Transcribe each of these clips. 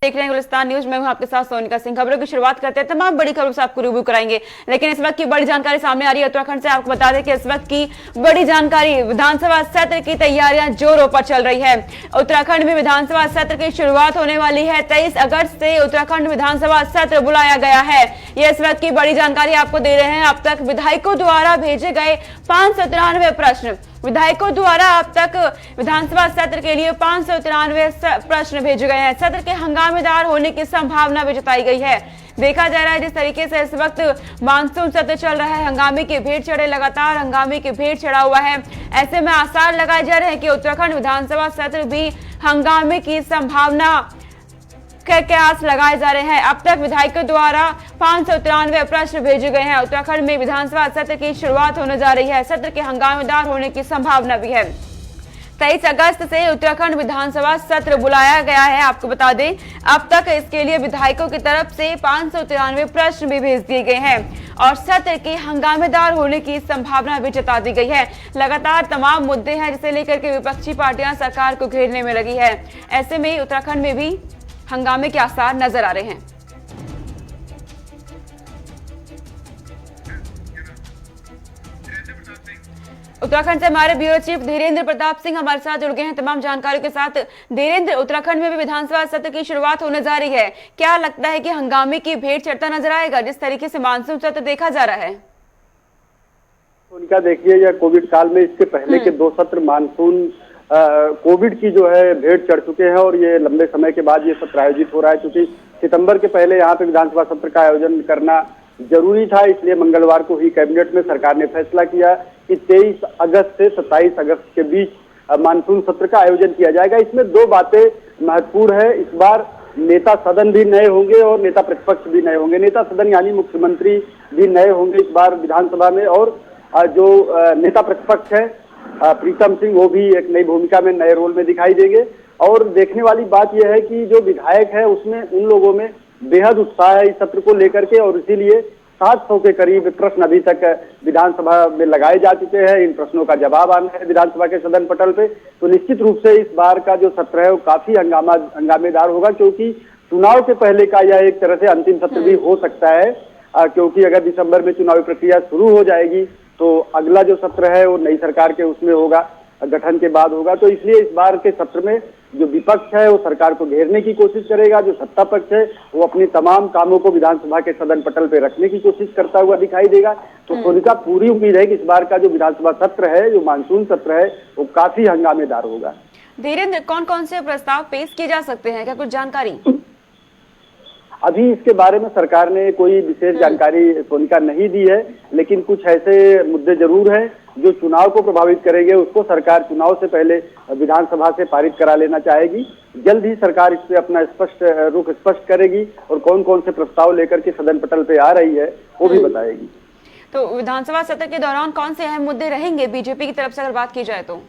देख रहे हैं गुलिस्तान न्यूज। मैं हूं आपके साथ सोनिका सिंह। खबरों की शुरुआत करते हैं। तमाम बड़ी खबरों से आपको रिव्यू कराएंगे, लेकिन इस वक्त की बड़ी जानकारी सामने आ रही है उत्तराखंड से। आपको बता दें कि इस वक्त की बड़ी जानकारी, विधानसभा सत्र की तैयारियां जोरों पर चल रही है। उत्तराखंड में विधानसभा सत्र की शुरुआत होने वाली है। 23 अगस्त से उत्तराखंड विधानसभा सत्र बुलाया गया है। ये इस वक्त की बड़ी जानकारी आपको दे रहे हैं। अब तक विधायकों द्वारा भेजे गए 593 प्रश्न, विधायकों द्वारा अब तक विधानसभा सत्र के लिए 593 प्रश्न भेजे गए हैं। सत्र के हंगामेदार होने की संभावना भी जताई गई है। देखा जा रहा है जिस तरीके से इस वक्त मानसून सत्र चल रहा है, हंगामे की भेंट चढ़े, लगातार हंगामे की भेंट चढ़ा हुआ है। ऐसे में आसार लगाए जा रहे हैं कि उत्तराखंड विधानसभा सत्र भी हंगामे की संभावना के आस लगाए जा रहे हैं। अब तक विधायकों द्वारा 593 प्रश्न भेजे गए हैं। उत्तराखंड में विधानसभा सत्र की शुरुआत होने जा रही है। सत्र के हंगामेदार होने की संभावना भी है। 23 अगस्त से उत्तराखंड विधानसभा सत्र बुलाया गया है। आपको बता दें अब तक इसके लिए विधायकों की तरफ से 593 प्रश्न भी भेज दिए गए हैं और सत्र के हंगामेदार होने की संभावना भी जता दी गई है। लगातार तमाम मुद्दे हैं जिसे लेकर के विपक्षी पार्टियां सरकार को घेरने में लगी है। ऐसे में उत्तराखंड में भी हंगामे के आसार नजर आ रहे हैं। उत्तराखंड से हमारे ब्यूरो चीफ धीरेन्द्र प्रताप सिंह हमारे साथ जुड़ गए हैं तमाम जानकारियों के साथ। धीरेन्द्र, उत्तराखंड में भी विधानसभा सत्र की शुरुआत होने जा रही है। क्या लगता है कि हंगामे की भेंट चढ़ता नजर आएगा जिस तरीके से मानसून सत्र देखा जा रहा है? उनका देखिए, यह कोविड काल में इसके पहले के 2 सत्र मानसून कोविड की जो है भेंट चढ़ चुके हैं और ये लंबे समय के बाद ये सत्र आयोजित हो रहा है। क्योंकि सितंबर के पहले यहाँ पे विधानसभा सत्र का आयोजन करना जरूरी था, इसलिए मंगलवार को ही कैबिनेट में सरकार ने फैसला किया कि 23 अगस्त से 27 अगस्त के बीच मानसून सत्र का आयोजन किया जाएगा। इसमें 2 बातें महत्वपूर्ण है। इस बार नेता सदन भी नए होंगे और नेता प्रतिपक्ष भी नए होंगे। नेता सदन यानी मुख्यमंत्री भी नए होंगे इस बार विधानसभा में, और जो नेता प्रतिपक्ष है प्रीतम सिंह, वो भी एक नई भूमिका में, नए रोल में दिखाई देंगे। और देखने वाली बात यह है कि जो विधायक है उसमें उन लोगों में बेहद उत्साह है इस सत्र को लेकर के, और इसीलिए 700 के करीब प्रश्न अभी तक विधानसभा में लगाए जा चुके हैं। इन प्रश्नों का जवाब आना है विधानसभा के सदन पटल पे। तो निश्चित रूप से इस बार का जो सत्र है वो काफी हंगामेदार होगा, क्योंकि चुनाव के पहले का यह एक तरह से अंतिम सत्र भी हो सकता है। क्योंकि अगर दिसंबर में चुनावी प्रक्रिया शुरू हो जाएगी तो अगला जो सत्र है वो नई सरकार के उसमें होगा, गठन के बाद होगा। तो इसलिए इस बार के सत्र में जो विपक्ष है वो सरकार को घेरने की कोशिश करेगा, जो सत्ता पक्ष है वो अपनी तमाम कामों को विधानसभा के सदन पटल पे रखने की कोशिश करता हुआ दिखाई देगा। तो सोनिका, पूरी उम्मीद है कि इस बार का जो विधानसभा सत्र है, जो मानसून सत्र है, वो काफी हंगामेदार होगा। धीरेन्द्र, कौन कौन से प्रस्ताव पेश किए जा सकते हैं, क्या कुछ जानकारी? अभी इसके बारे में सरकार ने कोई विशेष जानकारी सोनिका नहीं दी है, लेकिन कुछ ऐसे मुद्दे जरूर हैं जो चुनाव को प्रभावित करेंगे। उसको सरकार चुनाव से पहले विधानसभा से पारित करा लेना चाहेगी। जल्द ही सरकार इस पे अपना रुख स्पष्ट करेगी और कौन कौन से प्रस्ताव लेकर के सदन पटल पे आ रही है वो भी बताएगी। तो विधानसभा सत्र के दौरान कौन से अहम मुद्दे रहेंगे बीजेपी की तरफ से अगर बात की जाए तो?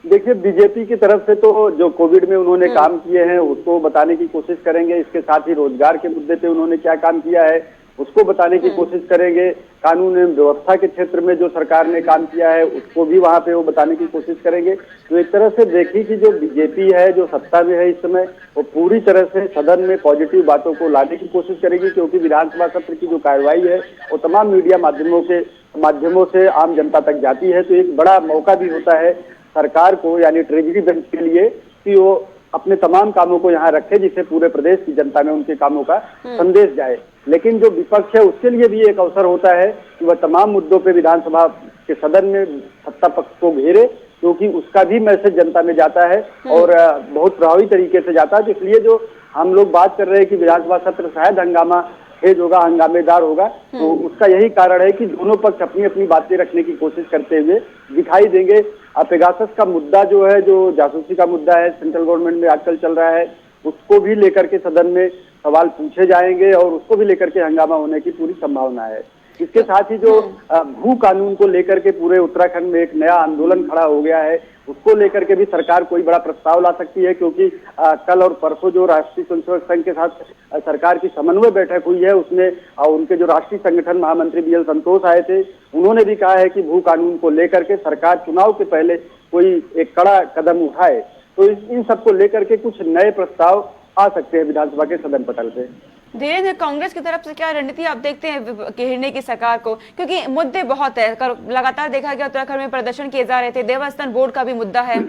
देखिए, बीजेपी की तरफ से तो जो कोविड में उन्होंने काम किए हैं उसको बताने की कोशिश करेंगे। इसके साथ ही रोजगार के मुद्दे पे उन्होंने क्या काम किया है उसको बताने की कोशिश करेंगे। कानून एवं व्यवस्था के क्षेत्र में जो सरकार ने काम किया है उसको भी वहां पे वो बताने की कोशिश करेंगे। तो एक तरह से देखिए कि जो बीजेपी है, जो सत्ता में है इस समय, वो पूरी तरह से सदन में पॉजिटिव बातों को लाने की कोशिश करेगी। क्योंकि विधानसभा सत्र की जो कार्रवाई है वो तमाम मीडिया माध्यमों से आम जनता तक जाती है। तो एक बड़ा मौका भी होता है सरकार को, यानी ट्रेजरी बेंच के लिए, कि वो अपने तमाम कामों को यहाँ रखे जिससे पूरे प्रदेश की जनता में उनके कामों का संदेश जाए। लेकिन जो विपक्ष है उसके लिए भी एक अवसर होता है कि वह तमाम मुद्दों पे विधानसभा के सदन में सत्ता पक्ष को घेरे, क्योंकि उसका भी मैसेज जनता में जाता है और बहुत प्रभावी तरीके से जाता है। तो इसलिए जो हम लोग बात कर रहे हैं कि विधानसभा सत्र शायद तेज होगा, हंगामेदार होगा, तो उसका यही कारण है कि दोनों पक्ष अपनी अपनी बातें रखने की कोशिश करते हुए दिखाई देंगे। पेगासस का मुद्दा जो है, जो जासूसी का मुद्दा है, सेंट्रल गवर्नमेंट में आजकल चल रहा है, उसको भी लेकर के सदन में सवाल पूछे जाएंगे और उसको भी लेकर के हंगामा होने की पूरी संभावना है। इसके साथ ही जो भू कानून को लेकर के पूरे उत्तराखंड में एक नया आंदोलन खड़ा हो गया है, उसको लेकर के भी सरकार कोई बड़ा प्रस्ताव ला सकती है। क्योंकि कल और परसों जो राष्ट्रीय स्वयंसेवक संघ के साथ सरकार की समन्वय बैठक हुई है, उसमें उनके जो राष्ट्रीय संगठन महामंत्री BL संतोष आए थे, उन्होंने भी कहा है कि भू कानून को लेकर के सरकार चुनाव के पहले कोई एक कड़ा कदम उठाए। तो इन सबको लेकर के कुछ नए प्रस्ताव आ सकते हैं विधानसभा के सदन पटल पे। धीरेन्द्र, कांग्रेस की तरफ से क्या रणनीति आप देखते हैं घेरने की सरकार को, क्योंकि मुद्दे बहुत है, लगातार देखा गया उत्तराखंड में प्रदर्शन किए जा रहे थे, देवस्थान बोर्ड का भी मुद्दा है।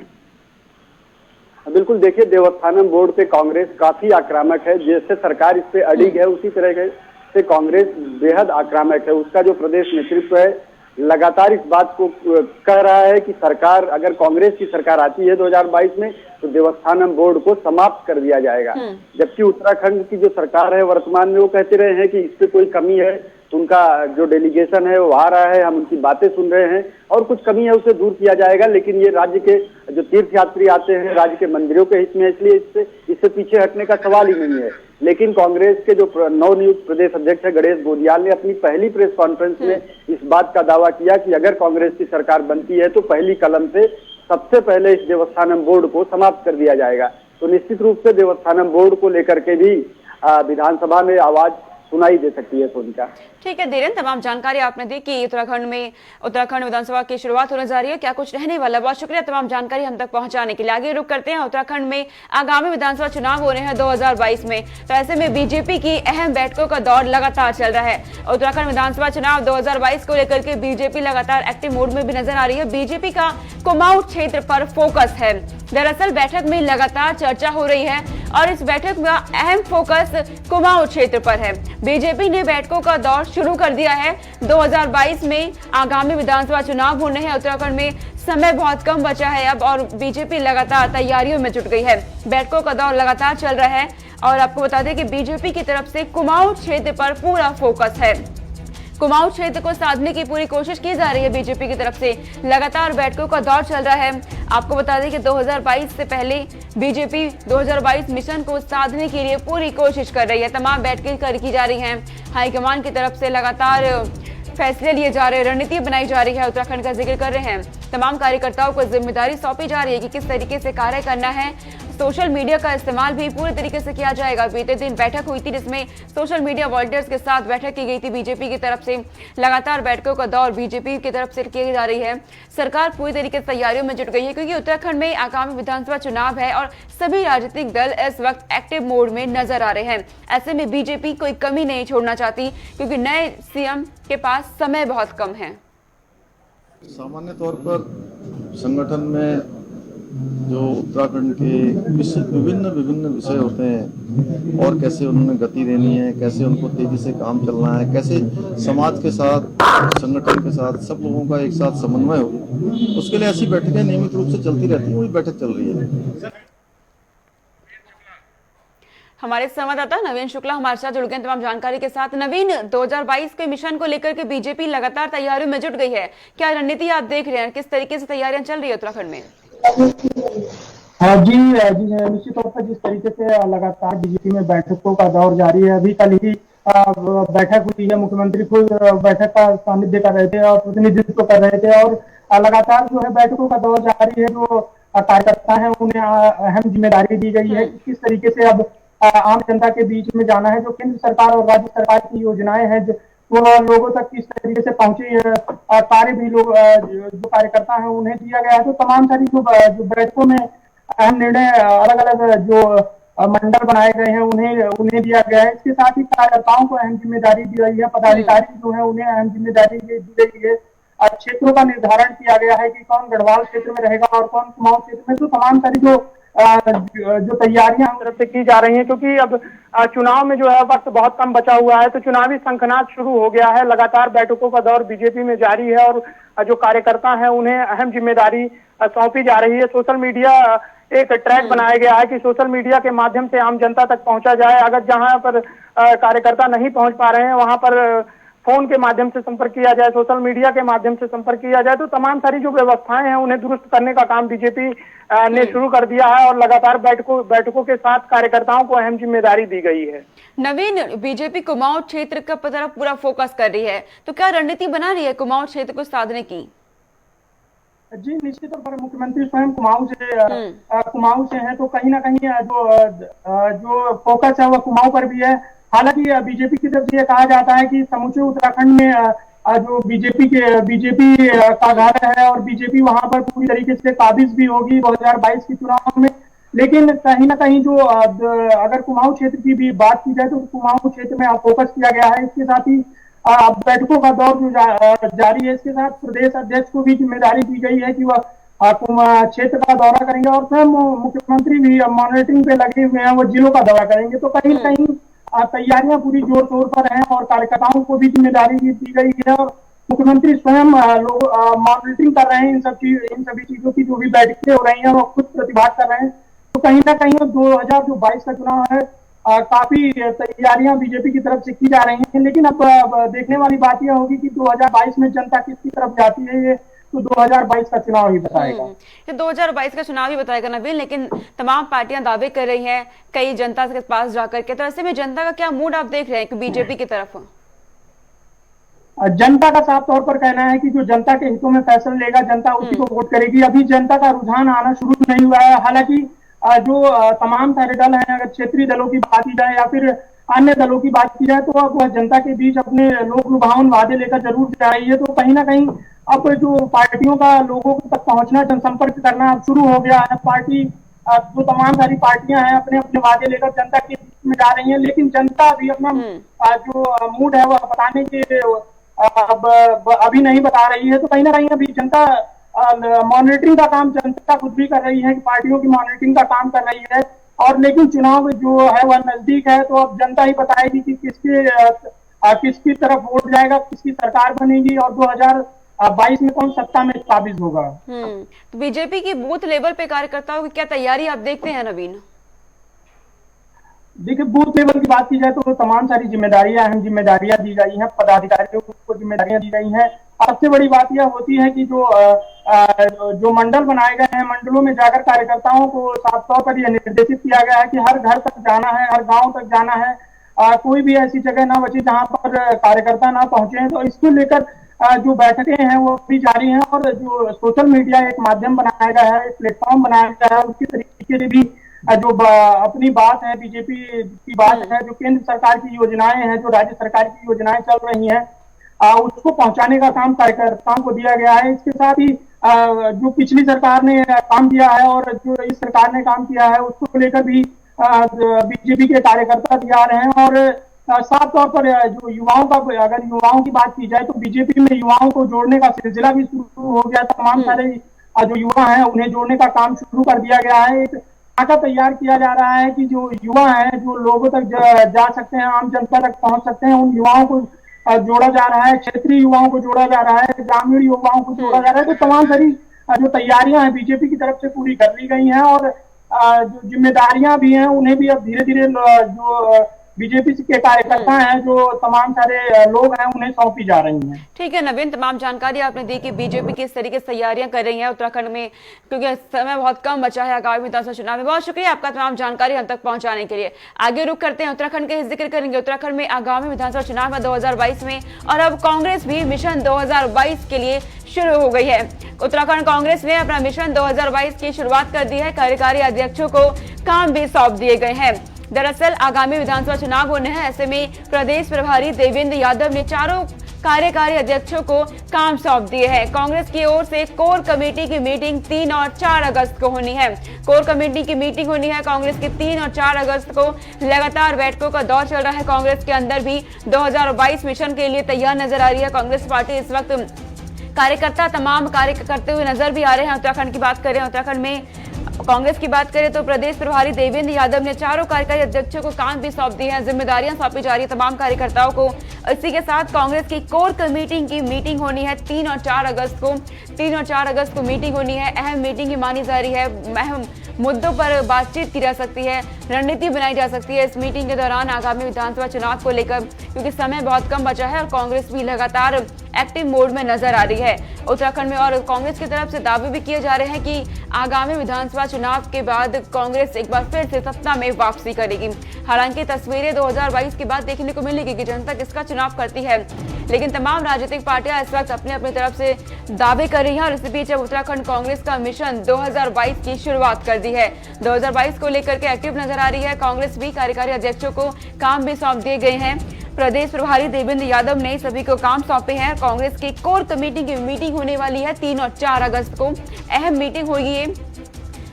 बिल्कुल, देखिए देवस्थानम बोर्ड पे कांग्रेस काफी आक्रामक है। जैसे सरकार इस पे अडिग है, उसी तरह से कांग्रेस बेहद आक्रामक है। उसका जो प्रदेश नेतृत्व है लगातार इस बात को कह रहा है कि सरकार, अगर कांग्रेस की सरकार आती है 2022 में, तो देवस्थानम बोर्ड को समाप्त कर दिया जाएगा। जबकि उत्तराखंड की जो सरकार है वर्तमान में, वो कहते रहे हैं कि इस पे कोई कमी है, तो उनका जो डेलीगेशन है वो आ रहा है, हम उनकी बातें सुन रहे हैं और कुछ कमी है उसे दूर किया जाएगा। लेकिन ये राज्य के जो तीर्थ यात्री आते हैं, राज्य के मंदिरों के हित में, इसलिए इससे पीछे हटने का सवाल ही नहीं है। लेकिन कांग्रेस के जो नवनियुक्त प्रदेश अध्यक्ष है गणेश गोदियाल ने अपनी पहली प्रेस कॉन्फ्रेंस में इस बात का दावा किया कि अगर कांग्रेस की सरकार बनती है तो पहली कलम से सबसे पहले इस देवस्थानम बोर्ड को समाप्त कर दिया जाएगा। तो निश्चित रूप से देवस्थानम बोर्ड को लेकर के भी विधानसभा में आवाज सुनाई दे सकती है सोनिका। ठीक है धीरेन्द्र, तमाम जानकारी आपने दी कि उत्तराखंड विधानसभा की शुरुआत होने जा रही है, क्या कुछ रहने वाला। बहुत शुक्रिया तमाम जानकारी हम तक पहुंचाने के लिए। आगे रुक करते हैं, उत्तराखंड में आगामी विधानसभा चुनाव हो रहे हैं 2022 में, तो ऐसे में बीजेपी की अहम बैठकों का दौर लगातार चल रहा है। उत्तराखंड विधानसभा चुनाव 2022 को लेकर के बीजेपी लगातार एक्टिव मोड में भी नजर आ रही है। बीजेपी का कुमाऊं क्षेत्र पर फोकस है। दरअसल बैठक में लगातार चर्चा हो रही है और इस बैठक में अहम फोकस कुमाऊं क्षेत्र पर है। बीजेपी ने बैठकों का दौर शुरू कर दिया है। 2022 में आगामी विधानसभा चुनाव होने हैं। उत्तराखंड में समय बहुत कम बचा है अब और बीजेपी लगातार तैयारियों में जुट गई है। बैठकों का दौर लगातार चल रहा है और आपको बता दें कि बीजेपी की तरफ से कुमाऊं क्षेत्र पर पूरा फोकस है। कुमाऊं क्षेत्र को साधने की पूरी कोशिश की जा रही है बीजेपी की तरफ से। लगातार बैठकों का दौर चल रहा है। आपको बता दें कि 2022 से पहले बीजेपी 2022 मिशन को साधने के लिए पूरी कोशिश कर रही है। तमाम बैठकें की जा रही हैं। हाईकमान की तरफ से लगातार फैसले लिए जा रहे हैं, रणनीति बनाई जा रही है। उत्तराखंड का जिक्र कर रहे हैं। तमाम कार्यकर्ताओं को जिम्मेदारी सौंपी जा रही है कि किस तरीके से कार्य करना है। सोशल मीडिया का इस्तेमाल भी पूरे तरीके से किया जाएगा। बीते दिन बैठक हुई थी जिसमें सोशल मीडिया वॉलंटियर्स के साथ बैठक की गई थी बीजेपी की तरफ से। लगातार बैठकों का दौर बीजेपी की तरफ से की जा रही है। सरकार पूरी तरीके से तैयारियों में जुट गई है क्योंकि उत्तराखंड में आगामी विधानसभा चुनाव है और सभी राजनीतिक दल इस वक्त एक्टिव मोड में नजर आ रहे हैं। ऐसे में बीजेपी कोई कमी नहीं छोड़ना चाहती क्योंकि नए सीएम के पास समय बहुत कम है। सामान्य तौर पर संगठन में जो उत्तराखंड के विभिन्न विषय होते हैं और कैसे उन्हें गति देनी है, कैसे उनको तेजी से काम चलना है, कैसे समाज के साथ, संगठन के साथ, सब लोगों का एक साथ समन्वय हो, उसके लिए ऐसी बैठकें नियमित रूप से चलती रहती हैं। वही बैठक चल रही है। हमारे संवाददाता नवीन शुक्ला हमारे साथ जुड़ गए तमाम जानकारी के साथ। नवीन, 2022 के मिशन को लेकर के बीजेपी लगातार तैयारियों में जुट गई है। क्या रणनीति आप देख रहे हैं, किस तरीके से तैयारियां चल रही है उत्तराखंड में? जी निश्चित तौर पर जिस तरीके से लगातार बीजेपी में बैठकों का दौर जारी है। अभी कल ही बैठक हुई है, मुख्यमंत्री खुद बैठक का सानिध्य कर रहे थे और प्रतिनिधित्व कर रहे थे और लगातार जो है बैठकों का दौर जारी है। जो कार्यकर्ता है उन्हें अहम जिम्मेदारी दी गई है किस तरीके से अब आम जनता के बीच में जाना है। जो केंद्र सरकार और राज्य सरकार की योजनाएं हैं वो लोगों तक किस तरीके से पहुंची है, कार्य भी लोग जो कार्यकर्ता हैं उन्हें दिया गया है। तो तमाम सारी जो बैठकों में अहम निर्णय अलग अलग जो मंडल बनाए गए हैं उन्हें दिया गया है। इसके साथ ही कार्यकर्ताओं को अहम जिम्मेदारी दी गई है। पदाधिकारी जो है उन्हें अहम जिम्मेदारी दी गई है। क्षेत्रों का निर्धारण किया गया है कि कौन गढ़वाल क्षेत्र में रहेगा और कौन कुमाऊं क्षेत्र में। तो तमाम सारी जो तैयारियां हम तरफ से की जा रही हैं क्योंकि अब चुनाव में जो है वक्त बहुत कम बचा हुआ है, तो चुनावी शंखनाद शुरू हो गया है। लगातार बैठकों का दौर बीजेपी में जारी है और जो कार्यकर्ता हैं उन्हें अहम जिम्मेदारी सौंपी जा रही है। सोशल मीडिया एक ट्रैक बनाया गया है कि सोशल मीडिया के माध्यम से आम जनता तक पहुंचा जाए। अगर जहां पर कार्यकर्ता नहीं पहुंच पा रहे हैं वहां पर फोन के माध्यम से संपर्क किया जाए, सोशल मीडिया के माध्यम से संपर्क किया जाए। तो तमाम सारी जो व्यवस्थाएं हैं उन्हें दुरुस्त करने का काम बीजेपी ने शुरू कर दिया है और लगातार बैठकों के साथ कार्यकर्ताओं को अहम जिम्मेदारी दी गई है। नवीन, बीजेपी कुमाऊं क्षेत्र का तरफ पूरा फोकस कर रही है, तो क्या रणनीति बना रही है कुमाऊं क्षेत्र को साधने की? जी निश्चित तौर पर मुख्यमंत्री स्वयं कुमाऊं से हैं, तो कहीं ना कहीं जो फोकस है वह कुमाऊं पर भी है। हालांकि बीजेपी की तरफ से यह कहा जाता है कि समूचे उत्तराखंड में जो बीजेपी का घर है और बीजेपी वहां पर पूरी तरीके से काबिज भी होगी 2022 के चुनाव में। लेकिन कहीं ना कहीं जो अगर कुमाऊं क्षेत्र की भी बात की जाए तो कुमाऊं क्षेत्र में फोकस किया गया है। इसके साथ ही बैठकों का दौर जो जारी है। इसके साथ प्रदेश अध्यक्ष को भी जिम्मेदारी दी गई है कि वह क्षेत्र का दौरा करेंगे और स्वयं मुख्यमंत्री भी मॉनिटरिंग पे लगे हुए हैं, वो जिलों का दौरा करेंगे। तो कहीं ना कहीं तैयारियां पूरी जोर शोर पर हैं और कार्यकर्ताओं को भी जिम्मेदारी दी गई है और मुख्यमंत्री स्वयं लोग मॉनिटरिंग कर रहे हैं इन सभी चीजों की जो भी बैठकें हो रही हैं वो खुद प्रतिभाग कर रहे हैं। तो कहीं ना कहीं 2022 का चुनाव है, काफी तैयारियां बीजेपी की तरफ से की जा रही हैं। लेकिन अब देखने वाली बात यह होगी कि 2022 में जनता किसकी तरफ जाती है, ये तो 2022 का चुनाव ही बताएगा। ये 2022 का चुनाव ही बताएगा नवीन। लेकिन तमाम पार्टियां दावे कर रही हैं कई जनता के पास जाकर के, तो ऐसे में जनता का क्या मूड आप देख रहे हैं कि बीजेपी की तरफ? जनता का साफ तौर पर कहना है कि जो जनता के हितों में फैसला लेगा जनता उसी को वोट करेगी। अभी जनता का रुझान आना शुरू नहीं हुआ है। हालांकि जो तमाम सारे दल हैं, अगर क्षेत्रीय दलों की बात की जाए या फिर अन्य दलों की बात की जाए, तो अब जनता के बीच अपने लोक लुभावन वादे लेकर जरूर जा रही है। तो कहीं ना कहीं अब जो पार्टियों का लोगों तक पहुंचना, जनसंपर्क करना अब शुरू हो गया है। पार्टी जो तमाम सारी पार्टियां हैं अपने अपने वादे लेकर जनता के बीच में जा रही हैं। लेकिन जनता भी अपना जो मूड है वह बताने के अब अभी नहीं बता रही है। तो कहीं ना कहीं अभी जनता मॉनिटरिंग का काम जनता खुद भी कर रही है, पार्टियों की मॉनिटरिंग का काम कर रही है। और लेकिन चुनाव जो है वह नजदीक है, तो अब जनता ही बताएगी कि किसकी तरफ वोट जाएगा, किसकी सरकार बनेगी और 2022 में कौन सत्ता में काबिज होगा। तो बीजेपी की बूथ लेवल पे कार्यकर्ताओं की क्या तैयारी आप देखते हैं नवीन? देखिए, बूथ लेवल की बात की जाए तो तमाम सारी जिम्मेदारियां, अहम जिम्मेदारियां दी गई हैं, पदाधिकारियों को जिम्मेदारियां दी गई हैं। सबसे बड़ी बात यह होती है कि जो मंडल बनाए गए हैं, मंडलों में जाकर कार्यकर्ताओं को साफ तौर पर यह निर्देशित किया गया है कि हर घर तक जाना है, हर गांव तक जाना है, कोई भी ऐसी जगह ना बचे जहां पर कार्यकर्ता ना पहुंचे हैं। तो इसको लेकर जो बैठकें हैं वो भी जारी हैं और जो सोशल मीडिया एक माध्यम बनाया गया है, एक प्लेटफॉर्म बनाया गया है, उसकी तरीके से भी जो अपनी बात है, बीजेपी की बात है, जो केंद्र सरकार की योजनाएं हैं, जो राज्य सरकार की योजनाएं चल रही हैं, उसको पहुंचाने का काम कार्यकर्ताओं को दिया गया है। इसके साथ ही जो पिछली सरकार ने काम किया है और जो इस सरकार ने काम किया है उसको लेकर भी बीजेपी के कार्यकर्ता तैयार हैं। और साफ तौर पर जो युवाओं का, अगर युवाओं की बात की जाए तो बीजेपी में युवाओं को जोड़ने का सिलसिला भी शुरू हो गया। तमाम सारे जो युवा हैं उन्हें जोड़ने का काम शुरू कर दिया गया है। एक खाका तैयार किया जा रहा है कि जो युवा हैं, जो लोगों तक जा सकते हैं, आम जनता तक पहुंच सकते हैं, उन युवाओं को जोड़ा जा रहा है, क्षेत्रीय युवाओं को जोड़ा जा रहा है, ग्रामीण युवाओं को जोड़ा जा रहा है। तो तमाम सारी जो तैयारियां हैं बीजेपी की तरफ से पूरी कर ली गई हैं और जो जिम्मेदारियां भी हैं उन्हें भी अब धीरे धीरे जो बीजेपी के कार्यकर्ता हैं, जो तमाम सारे लोग हैं, उन्हें सौंपी जा रही हैं। ठीक है नवीन, तमाम जानकारी आपने दी कि बीजेपी किस तरीके से तैयारियां कर रही है उत्तराखंड में, क्योंकि समय बहुत कम बचा है आगामी विधानसभा चुनाव में। बहुत शुक्रिया आपका तमाम जानकारी हम तक पहुंचाने के लिए। आगे रुक करते हैं उत्तराखंड के जिक्र करेंगे। उत्तराखंड में आगामी विधानसभा चुनाव है 2022 में और अब कांग्रेस भी मिशन 2022 के लिए शुरू हो गई है। उत्तराखंड कांग्रेस ने अपना मिशन 2022 की शुरुआत कर दी है। कार्यकारी अध्यक्षों को काम भी सौंप दिए गए हैं। दरअसल आगामी विधानसभा चुनाव होने हैं, ऐसे में प्रदेश प्रभारी देवेंद्र यादव ने चारों कार्यकारी अध्यक्षों को काम सौंप दिए हैं। कांग्रेस की ओर से कोर कमेटी की मीटिंग 3 और 4 अगस्त को होनी है। कोर कमेटी की मीटिंग होनी है कांग्रेस की 3 और 4 अगस्त को। लगातार बैठकों का दौर चल रहा है। कांग्रेस के अंदर भी 2022 मिशन के लिए तैयार नजर आ रही है कांग्रेस पार्टी। इस वक्त कार्यकर्ता तमाम कार्य करते हुए नजर भी आ रहे हैं। उत्तराखंड की बात करें, उत्तराखंड में कांग्रेस की बात करें तो प्रदेश प्रभारी देवेंद्र यादव ने चारों कार्यकारी अध्यक्षों को काम भी सौंप दिए हैं। जिम्मेदारियां सौंपी जा रही है तमाम कार्यकर्ताओं को। इसी के साथ कांग्रेस की कोर कमेटी की मीटिंग होनी है 3 और 4 अगस्त को। 3 और 4 अगस्त को मीटिंग होनी है। अहम मीटिंग ही मानी जा रही है। अहम मुद्दों पर बातचीत की जा सकती है, रणनीति बनाई जा सकती है इस मीटिंग के दौरान आगामी विधानसभा चुनाव को लेकर, क्योंकि समय बहुत कम बचा है और कांग्रेस भी लगातार एक्टिव मोड में नजर आ रही है उत्तराखंड में। और कांग्रेस की तरफ से दावे भी किए जा रहे हैं कि आगामी विधानसभा चुनाव के बाद कांग्रेस एक बार फिर से सत्ता में वापसी करेगी। हालांकि तस्वीरें 2022 के बाद देखने को मिलेगी कि जनता किसका चुनाव करती है, लेकिन तमाम राजनीतिक पार्टियां इस वक्त अपने अपनी तरफ से दावे कर रही हैं। और इसी बीच अब उत्तराखंड कांग्रेस का मिशन 2022 की शुरुआत कर दी है। 2022 को लेकर के एक्टिव नजर आ रही है कांग्रेस भी। कार्यकारी अध्यक्षों को काम भी सौंप दिए गए हैं। प्रदेश प्रभारी देवेंद्र यादव ने सभी को काम सौंपे हैं। कांग्रेस की कोर कमेटी की मीटिंग होने वाली है 3 और 4 अगस्त को। अहम मीटिंग होगी ये।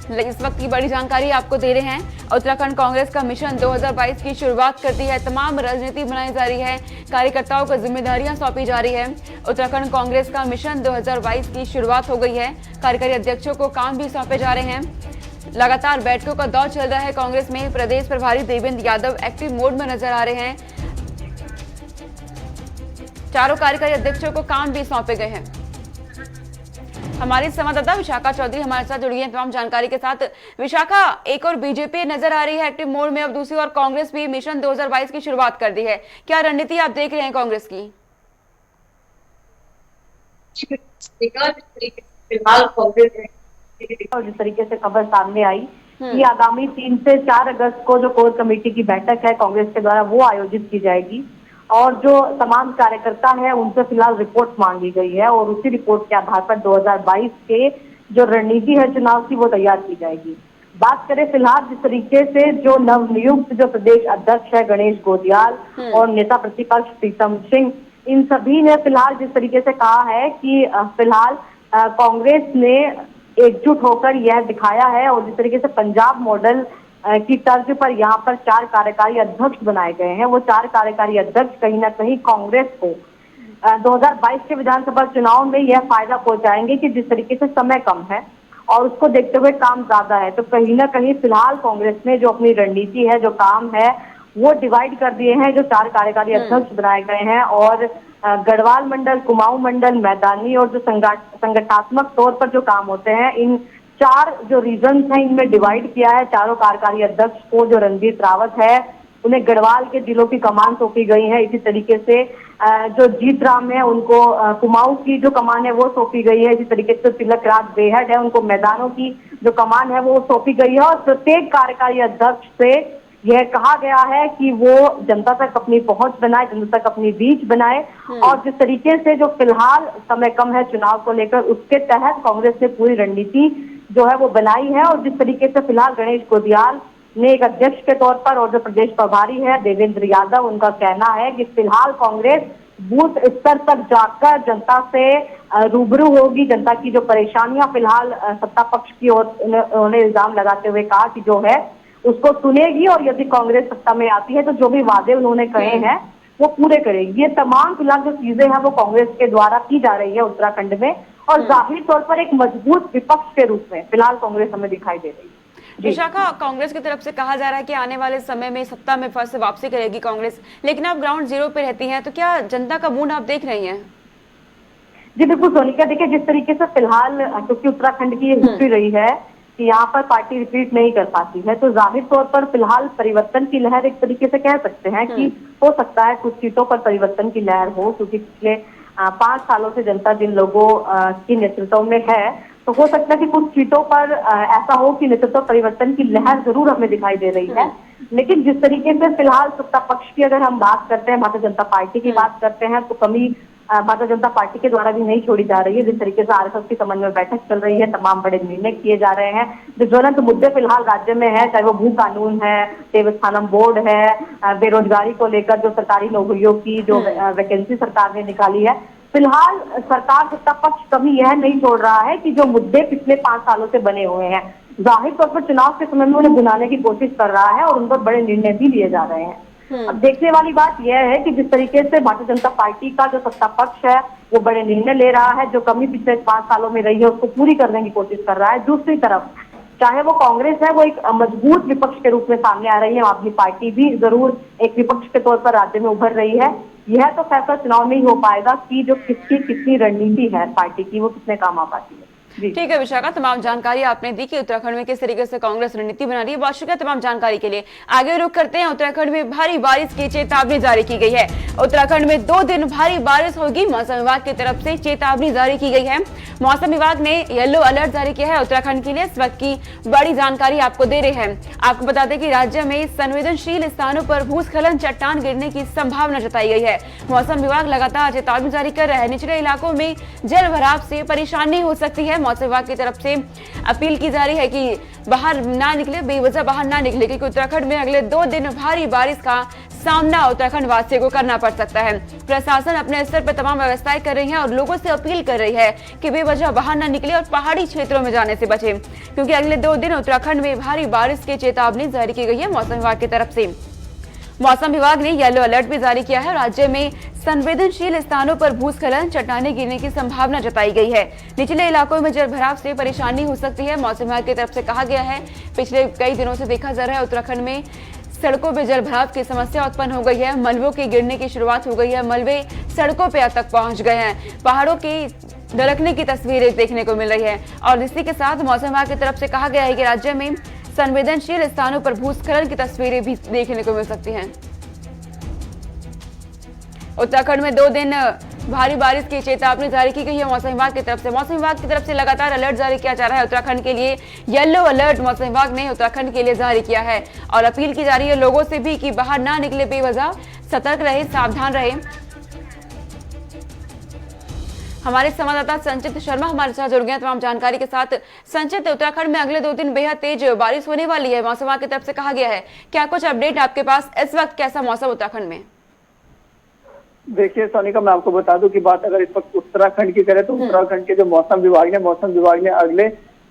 इस वक्त की बड़ी जानकारी आपको दे रहे हैं। उत्तराखंड कांग्रेस का मिशन 2022 की शुरुआत कर दी है। तमाम रणनीति बनाई जा रही है, कार्यकर्ताओं को जिम्मेदारियां सौंपी जा रही है। उत्तराखंड कांग्रेस का मिशन 2022 की शुरुआत हो गई है। कार्यकारी अध्यक्षों को काम भी सौंपे जा रहे हैं। लगातार बैठकों का दौर चल रहा है कांग्रेस में। प्रदेश प्रभारी देवेंद्र यादव एक्टिव मोड में नजर आ रहे हैं। चारों कार्यकारी अध्यक्षों को काम भी सौंपे गए हैं। हमारी संवाददाता विशाखा चौधरी हमारे साथ जुड़ी है तमाम जानकारी के साथ। विशाखा, एक और बीजेपी नजर आ रही है एक्टिव मोड में, अब दूसरी ओर कांग्रेस भी मिशन 2022 की शुरुआत कर दी है। क्या रणनीति आप देख रहे हैं कांग्रेस की? फिलहाल कांग्रेस और जिस तरीके से खबर सामने आई कि आगामी 3 से 4 अगस्त को जो कोर कमेटी की बैठक है कांग्रेस के द्वारा वो आयोजित की जाएगी और जो तमाम कार्यकर्ता है उनसे फिलहाल रिपोर्ट मांगी गई है और उसी रिपोर्ट के आधार पर 2022 के जो रणनीति है चुनाव की वो तैयार की जाएगी। बात करें फिलहाल जिस तरीके से जो नवनियुक्त जो प्रदेश अध्यक्ष है गणेश गोदियाल और नेता प्रतिपक्ष प्रीतम सिंह, इन सभी ने फिलहाल जिस तरीके से कहा है कि फिलहाल कांग्रेस ने एकजुट होकर यह दिखाया है और जिस तरीके से पंजाब मॉडल की तर्ज पर यहाँ पर 4 कार्यकारी अध्यक्ष बनाए गए हैं, वो 4 कार्यकारी अध्यक्ष कहीं ना कहीं कांग्रेस को 2022 के विधानसभा चुनाव में यह फायदा पहुंचाएंगे कि जिस तरीके से समय कम है और उसको देखते हुए काम ज्यादा है, तो कहीं ना कहीं फिलहाल कांग्रेस ने जो अपनी रणनीति है, जो काम है, वो डिवाइड कर दिए हैं। जो 4 कार्यकारी अध्यक्ष बनाए गए हैं और गढ़वाल मंडल, कुमाऊं मंडल, मैदानी और जो संगठनात्मक तौर पर जो काम होते हैं, इन 4 जो रीजन हैं इनमें डिवाइड किया है। चारों कार्यकारी अध्यक्ष को जो रणजीत रावत है उन्हें गढ़वाल के जिलों की कमान सौंपी गई है। इसी तरीके से जो जीत राम है उनको कुमाऊं की जो कमान है वो सौंपी गई है। इसी तरीके से तिलक राज बेहड है, उनको मैदानों की जो कमान है वो सौंपी गई है और प्रत्येक कार्यकारी अध्यक्ष से यह कहा गया है कि वो जनता तक अपनी पहुंच बनाए, जनता तक अपनी रीच बनाए और जिस तरीके से जो फिलहाल समय कम है चुनाव को लेकर, उसके तहत कांग्रेस ने पूरी रणनीति जो है वो बनाई है। और जिस तरीके से फिलहाल गणेश गोदियाल ने एक अध्यक्ष के तौर पर और जो प्रदेश प्रभारी है देवेंद्र यादव, उनका कहना है कि फिलहाल कांग्रेस बूथ स्तर तक जाकर जनता से रूबरू होगी। जनता की जो परेशानियां फिलहाल सत्ता पक्ष की ओर उन्होंने इल्जाम लगाते हुए कहा कि जो है उसको सुनेगी और यदि कांग्रेस सत्ता में आती है तो जो भी वादे उन्होंने कहे हैं वो पूरे करेगी। ये तमाम फिलहाल जो चीजें हैं वो कांग्रेस के द्वारा की जा रही है उत्तराखंड में और जाहिर तौर पर एक मजबूत विपक्ष के रूप में फिलहाल कांग्रेस हमें दिखाई दे रही है। विशाखा, कांग्रेस की तरफ से कहा जा रहा है कि आने वाले समय में सत्ता में फिर से वापसी करेगी कांग्रेस, लेकिन आप ग्राउंड जीरो पे रहती हैं, तो क्या जनता का मूड आप देख रही हैं? जी बिल्कुल सोनिका, देखिए जिस तरीके से फिलहाल क्योंकि उत्तराखंड की हिस्ट्री रही है कि यहाँ पर पार्टी रिपीट नहीं कर पाती है, तो जाहिर तौर पर फिलहाल परिवर्तन की लहर एक तरीके से कह सकते हैं कि हो सकता है कुछ सीटों पर परिवर्तन की लहर हो, क्योंकि पिछले 5 सालों से जनता जिन लोगों की नेतृत्व में है, तो हो सकता है कि कुछ सीटों पर ऐसा हो कि नेतृत्व परिवर्तन की लहर जरूर हमें दिखाई दे रही है। लेकिन जिस तरीके से फिलहाल सत्ता पक्ष की अगर हम बात करते हैं, भारतीय जनता पार्टी की बात करते हैं, तो कमी भारतीय जनता पार्टी के द्वारा भी नहीं छोड़ी जा रही है। जिस तरीके से आरएसएस की समन्वय बैठक चल रही है, तमाम बड़े निर्णय किए जा रहे हैं। जो ज्वलंत मुद्दे फिलहाल राज्य में है, चाहे वो भू कानून है, देवस्थानम बोर्ड है, बेरोजगारी को लेकर जो सरकारी नौकरियों की जो वैकेंसी सरकार ने निकाली है, फिलहाल सरकार सत्ता पक्ष कभी यह नहीं छोड़ रहा है कि जो मुद्दे पिछले 5 सालों से बने हुए हैं, जाहिर तौर पर चुनाव के समय में उन्हें भुनाने की कोशिश कर रहा है और उन पर बड़े निर्णय भी लिए जा रहे हैं। अब देखने वाली बात यह है कि जिस तरीके से भारतीय जनता पार्टी का जो सत्ता पक्ष है वो बड़े निर्णय ले रहा है, जो कमी पिछले 5 सालों में रही है उसको पूरी करने की कोशिश कर रहा है। दूसरी तरफ चाहे वो कांग्रेस है, वो एक मजबूत विपक्ष के रूप में सामने आ रही है। अपनी पार्टी भी जरूर एक विपक्ष के तौर पर राज्य में उभर रही है। यह तो फैसला चुनाव में ही हो पाएगा कि जो किसकी कितनी रणनीति है पार्टी की, वो कितने काम आ पाती है। ठीक है विशाखा, तमाम जानकारी आपने दी कि उत्तराखंड में किस तरीके से कांग्रेस रणनीति बना रही है। बहुत शुक्रिया तमाम जानकारी के लिए। आगे रुख करते हैं। उत्तराखंड में भारी बारिश की चेतावनी जारी की गई है। उत्तराखंड में 2 दिन भारी बारिश होगी, मौसम विभाग की तरफ से चेतावनी जारी की गई है। मौसम विभाग ने येलो अलर्ट जारी किया है उत्तराखंड के लिए। इस वक्त की बड़ी जानकारी आपको दे रहे हैं। आपको बता दें कि राज्य में संवेदनशील स्थानों पर भूस्खलन, चट्टान गिरने की संभावना जताई गई है। मौसम विभाग लगातार चेतावनी जारी कर रहा है। निचले इलाकों में जल भराव से परेशानी हो सकती है। मौसम विभाग की तरफ से अपील की जा रही है कि बाहर ना निकले, बेवजह बाहर ना निकले, क्योंकि उत्तराखंड में अगले 2 दिन भारी बारिश का सामना उत्तराखंड वासियों को करना पड़ सकता है। प्रशासन अपने स्तर पर तमाम व्यवस्थाएं कर रही है और लोगों से अपील कर रही है कि बेवजह बाहर न निकले और पहाड़ी क्षेत्रों में जाने से बचे, क्योंकि अगले 2 दिन उत्तराखंड में भारी बारिश की चेतावनी जारी की गई है मौसम विभाग की तरफ से। मौसम विभाग ने येलो अलर्ट भी जारी किया है। राज्य में संवेदनशील स्थानों पर भूस्खलन, चट्टानें गिरने की संभावना जताई गई है। निचले इलाकों में जलभराव से परेशानी हो सकती है। मौसम विभाग की तरफ से कहा गया है, पिछले कई दिनों से देखा जा रहा है उत्तराखंड में सड़कों पर जलभराव की समस्या उत्पन्न हो गई है। मलबों के गिरने की शुरुआत हो गई है। मलबे सड़कों पर तक पहुंच गए हैं। पहाड़ों की दरकने की तस्वीरें देखने को मिल रही है। और इसी के साथ मौसम विभाग की तरफ से कहा गया है कि राज्य में संवेदनशील स्थानों पर भूस्खलन की तस्वीरें भी देखने को मिल सकती हैं। उत्तराखंड में 2 दिन भारी बारिश की चेतावनी जारी की गई है मौसम विभाग की तरफ से। मौसम विभाग की तरफ से लगातार अलर्ट जारी किया जा रहा है। उत्तराखंड के लिए येलो अलर्ट मौसम विभाग ने उत्तराखंड के लिए जारी किया है और अपील की जा रही है लोगों से भी कि बाहर ना निकले, बेवजह सतर्क रहे, सावधान रहे। हमारे संवाददाता संचित शर्मा हमारे साथ जुड़ गए हैं तमाम जानकारी के साथ। संचित, उत्तराखंड में अगले 2 दिन बेहद तेज बारिश होने वाली है, मौसम विभाग की तरफ से कहा गया है। क्या कुछ अपडेट आपके पास? इस वक्त कैसा मौसम उत्तराखंड में? देखिए सोनिका, मैं आपको बता दूं कि बात अगर इस वक्त उत्तराखंड की करें तो उत्तराखंड के जो मौसम विभाग ने अगले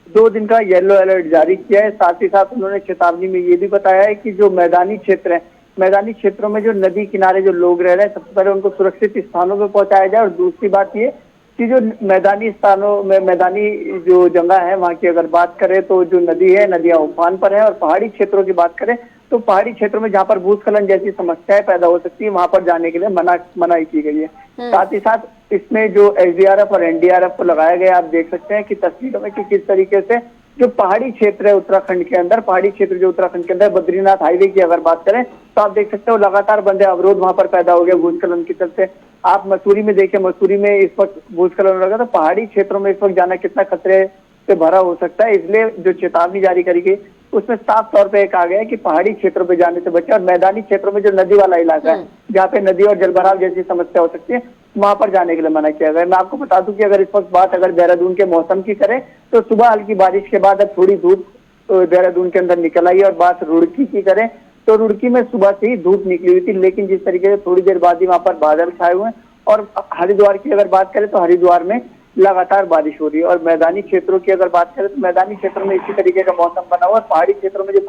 2 दिन का येलो अलर्ट जारी किया है। साथ ही साथ उन्होंने चेतावनी में ये भी बताया है कि जो मैदानी क्षेत्र है, मैदानी क्षेत्रों में जो नदी किनारे जो लोग रह रहे हैं, सबसे पहले उनको सुरक्षित स्थानों पर पहुंचाया जाए। और दूसरी बात ये कि जो मैदानी स्थानों में मैदानी जो जगह है वहाँ की अगर बात करें तो जो नदी है, नदियां उफान पर है। और पहाड़ी क्षेत्रों की बात करें तो पहाड़ी क्षेत्रों में जहाँ पर भूस्खलन जैसी समस्याएं पैदा हो सकती है, वहां पर जाने के लिए मनाही की गई है। साथ ही साथ इसमें जो SDRF और NDRF को लगाया गया, आप देख सकते हैं कि तस्वीरों में कि किस तरीके से जो पहाड़ी क्षेत्र है उत्तराखंड के अंदर, पहाड़ी क्षेत्र जो उत्तराखंड के अंदर बद्रीनाथ हाईवे की अगर बात करें तो आप देख सकते हो लगातार बंदे अवरोध वहां पर पैदा हो गए भूस्खलन के चलते। आप मसूरी में देखिए, मसूरी में इस वक्त भूस्खलन हो रहा है, तो पहाड़ी क्षेत्रों में इस वक्त जाना कितना खतरे से भरा हो सकता है। इसलिए जो चेतावनी जारी करी गई उसमें साफ तौर पे कहा गया है कि पहाड़ी क्षेत्रों पे जाने से बचे और मैदानी क्षेत्रों में जो नदी वाला इलाका है जहाँ पे नदी और जलभराव जैसी समस्या हो सकती है, वहां पर जाने के लिए मना किया गया है। मैं आपको बता दूं कि अगर इस वक्त बात अगर देहरादून के मौसम की करें तो सुबह हल्की बारिश के बाद अब थोड़ी धूप देहरादून के अंदर निकल आई। और बात रुड़की की करें तो रुड़की में सुबह से ही धूप निकली हुई थी, लेकिन जिस तरीके से थोड़ी देर बाद ही वहां पर बादल छाए हुए हैं। और हरिद्वार की अगर बात करें तो हरिद्वार में लगातार बारिश हो रही है। और मैदानी क्षेत्रों की अगर बात करें तो मैदानी क्षेत्रों में इसी तरीके का मौसम बना हुआ है। पहाड़ी क्षेत्रों में जो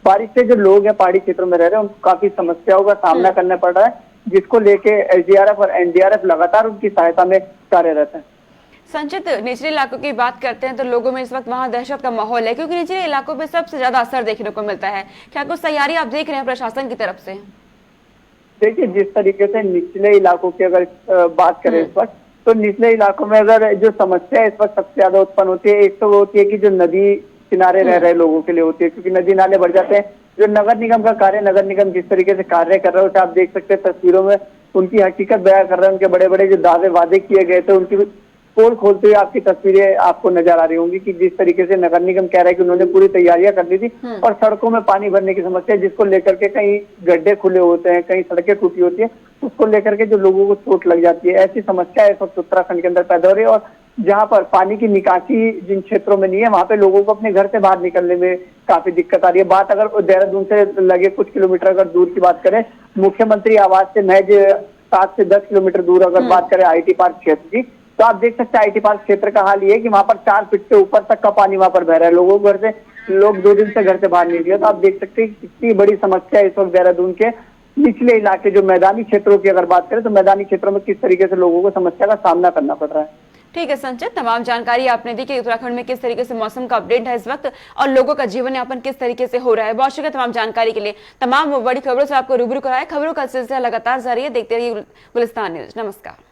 बारिश से जो लोग हैं पहाड़ी क्षेत्रों में रह रहे हैं उनको काफी समस्याओं का सामना करना पड़ रहा है, जिसको लेके SDRF और NDRF लगातार उनकी सहायता में कार्यरत है। संचित, निचले इलाकों की बात करते हैं तो लोगों में इस वक्त वहां दहशत का माहौल है, क्योंकि निचले इलाकों पे सबसे ज्यादा असर देखने को मिलता है। क्या कुछ तैयारी आप देख रहे हैं प्रशासन की तरफ से? देखिए, जिस तरीके से निचले इलाकों की अगर बात करें इस वक्त, तो निचले इलाकों में अगर जो समस्या इस वक्त सबसे ज्यादा उत्पन्न होती है, एक तो वो होती है कि जो नदी किनारे रह रहे लोगों के लिए होती है, क्योंकि नदी नाले बढ़ जाते हैं। जो नगर निगम का कार्य, नगर निगम जिस तरीके से कार्य कर रहा है उसे आप देख सकते हैं तस्वीरों में, उनकी हकीकत बयां कर रहे हैं। उनके बड़े बड़े जो दावे वादे किए गए थे उनकी पोल खोलते हुए आपकी तस्वीरें आपको नजर आ रही होंगी कि जिस तरीके से नगर निगम कह रहा है कि उन्होंने पूरी तैयारियां कर ली थी और सड़कों में पानी भरने की समस्या जिसको लेकर के कहीं गड्ढे खुले होते हैं, कहीं सड़कें टूटी होती है, उसको लेकर के जो लोगों को चोट लग जाती है। ऐसी समस्या इस वक्त उत्तराखंड के अंदर पैदा हो रही है। और जहाँ पर पानी की निकासी जिन क्षेत्रों में नहीं है वहां पे लोगों को अपने घर से बाहर निकलने में काफी दिक्कत आ रही है। बात अगर देहरादून से लगे कुछ किलोमीटर अगर दूर की बात करें, मुख्यमंत्री आवास से महज 7 से 10 किलोमीटर दूर अगर बात करें IT पार्क क्षेत्र की, तो आप देख सकते हैं IT पार्क क्षेत्र का हाल ये है कि वहां पर 4 फीट से ऊपर तक का पानी वहां पर बह रहा है। लोगों को घर से लोग 2 दिन से घर से बाहर नहीं निकले। तो आप देख सकते हैं कितनी बड़ी समस्या इस वक्त देहरादून के निचले इलाके जो मैदानी क्षेत्रों की अगर बात करें तो मैदानी क्षेत्रों में किस तरीके से लोगों को समस्या का सामना करना पड़ रहा है। ठीक है संचित, तमाम जानकारी आपने दी कि उत्तराखंड में किस तरीके से मौसम का अपडेट है इस वक्त और लोगों का जीवन यापन किस तरीके से हो रहा है। बहुत शुक्रिया तमाम जानकारी के लिए। तमाम बड़ी खबरों से आपको रूबरू कराया। खबरों का सिलसिला लगातार जारी है, देखते रहिए गुलिस्तान न्यूज। नमस्कार।